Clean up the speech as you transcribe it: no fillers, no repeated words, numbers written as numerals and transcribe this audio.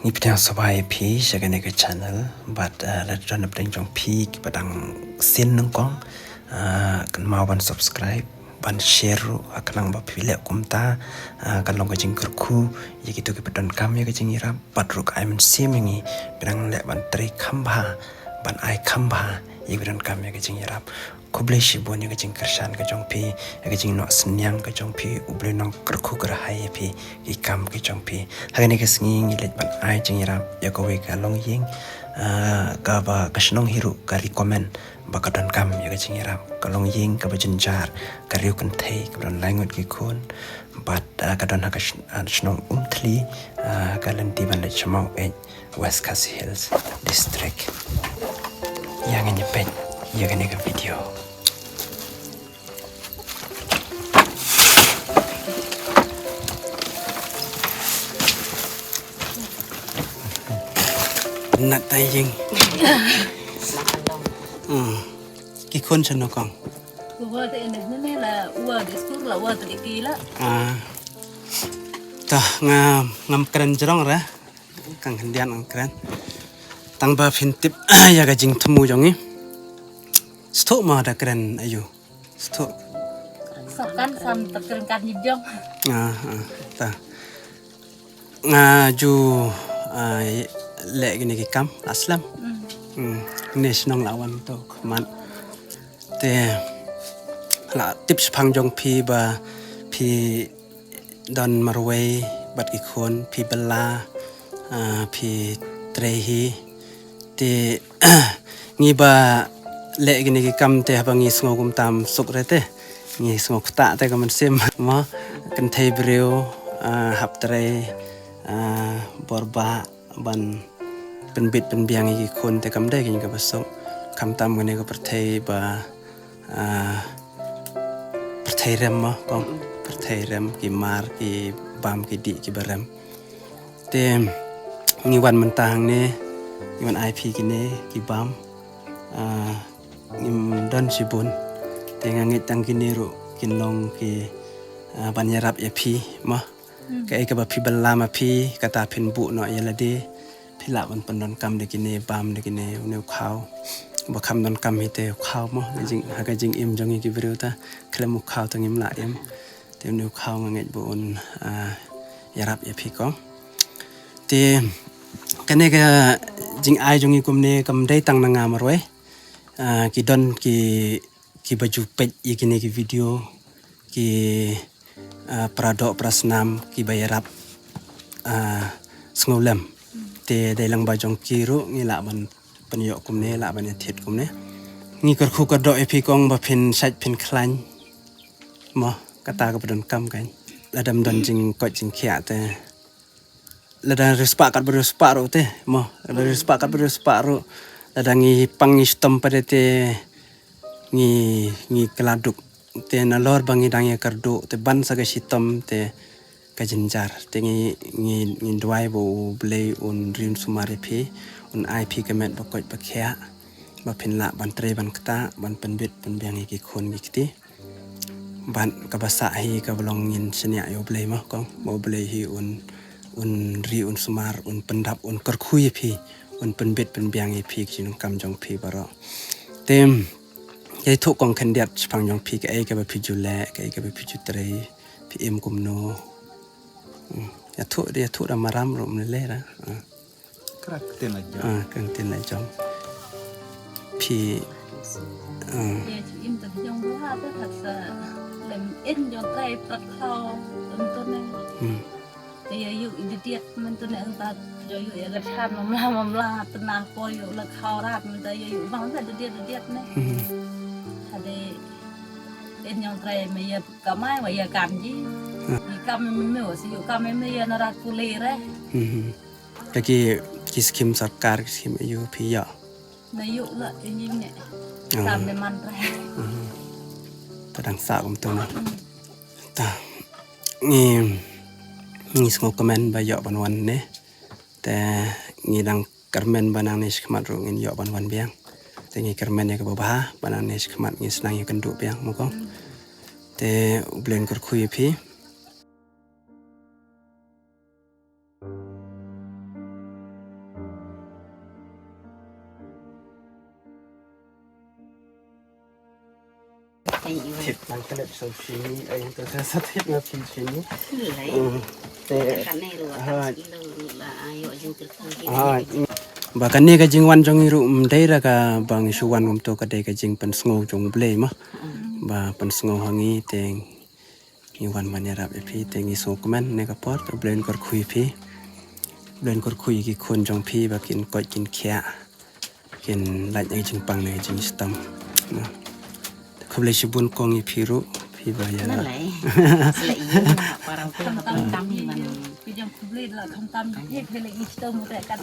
Ni pedang sabai pi jaga ke channel but ladron pedang jong pi ki pedang sin nung kong kan mau ban subscribe ban share akan ba pilih kumta kan long jing kerku ya gitu ki pedon kam ya jing ira patruk ai men simingi pedang le ban tri khamba ban ai khamba ya pedon kam ya jing ira kublai shibon ya jing kershan ka jong pi ya jing no senyang ka jong pi ublai nong kerku gerahai pi ikam ka jong pi hagani ka singi let ban ai jing ira ya ko we ka long ying ka ba kasnong hiru ka recommend bakadon kam ya jing ira ka long ying ka ba jenjar ka riu kan thei ka don langut ki khon but ka don ha ka snong umthli ka lanti ban le chamau West Khasi Hills district yang ini pet ya gani ka video nat tay jing cái khuôn chân nó còn vừa thì này là vừa thì xuống là vừa thì kỳ lắm ta ngam keren jerong ra kang hendian ang keren tang ba phintip ya ga jing themu jongi sto ma da keren ayu sto kan sam terkerengkan jong ta ngaju lệ gini ki kam aslam national lawan to man te la tips phang jong pi ba pi don marway bat ki khon pi bala pi trehi te ngi ba lệ gini ki kam te ba ngi sngo kum tam suk rete ngi sngo ta te kam sim ma kan thei breu hap tre borba ban penbit penbiang iki kon te kam dai kin ka basok kam tam ngene ko perthei ba perthei rem ma kong perthei rem ki mar ki bam ki di ki barem te ngi wan mentang ne ngi wan IP ki ne ki bam ngim dan sibun te ngangit tang ki niru kin long ki ban yarap ya pi ma ka e ka ba pi balla ma pi kata pin bu no ya lade pila ban pandon kam de kine bam de kine ne khao ba kham don kam hite khao mo jing ha ka jing im jong ki bru ta klem khao tang im la em te ne khao ngai bo on yarap ya pi ko te kane ka jing ai jong ki kum ne kam dai tang na nga ma roi ki don ki baju pej ye kine ki video ki pradok prasnam ki bayarap sngolem te dai lang ba jong kiru ngi la ban panyo kum ne la ban thiet kum ne ngi kar khu ka do e phi kong ba phin sach phin khlan mo kata ka padon kam kan la dam don jing ko jing khia te la dan respa kat ber respa ro te mo la respa kat ber respa ro la dan ngi pangi stom pada te ngi keladuk te na lor bangi dangi kardo te ban saga sitom te kajenjar te ngi dwai bo blay un rin sumare phi un IP kemet bakoi bakhya ba phinla ban tre ban kta ban penbit penbiang ki khon ki ti ban ka basa hi ka blong ngin senia yo blay ma kong bo blay hi un ri un sumar un pendap un kerkhui phi un penbit penbiang phi ki nung kam jong phi baro tem ye thuk kong khandiat phang jong phi ka ai ka ba phi jule ka ai ka ba phi ju tre phi em kum no ya thu da maram rum le ra Kerak tin la jong kan tin la jong phi để chị im tập jong bữa ha tất thật là làm in jong cây bật khao tôi này thì dụ đi tiệt mình tôi này ta rồi dụ cái tham mầm la tên nào coi dụ là khao ra mình ta dụ vắng phải đi tiệt này thì in jong cây mà giờ cả mai mà giờ cảm gì cầm mình nửa sử dụng cầm mình giờ nó ra cu lê đấy ki skim sarkar skim ayu phi ya nó dụ là cái gì nhỉ làm để man ra ta dang sa kum tu ta ngi smo comment ba yo ban wan ne te ngi dang karmen banang ne skmat ru ngin yo ban wan biang te ngi karmen ne ka ba banang ne skmat ngi snang yo kan du biang mo ko te ublen kar khu phi ทิศบางกระเล็บโซฟีไอ้ตัวเธอสถิตมาพีชีนี้ เลย แต่ กันแน่รู้ว่าละอายุจึงตึกที่ bahkan ni kajing wan jong iru mdaira ka bang isuwan ngom to kadai kajing pen sngo jong blei mah ba pen sngo hangi teng ni wan manera pi teng iso kman ne ka pot blen kor khui pi blen kor khui ki khon jong pi ba kin koi kin khia kin laj ai jing pang ne jing stam na khoble shibun kong i phiru pi ba ya นั่นแหละสละอีปาราเพื่อนเขาตั้มนี่มัน พี่ยังคุบลีดละทำตามเฮ็ดให้เลยอีสเตอร์หมดแต่กัน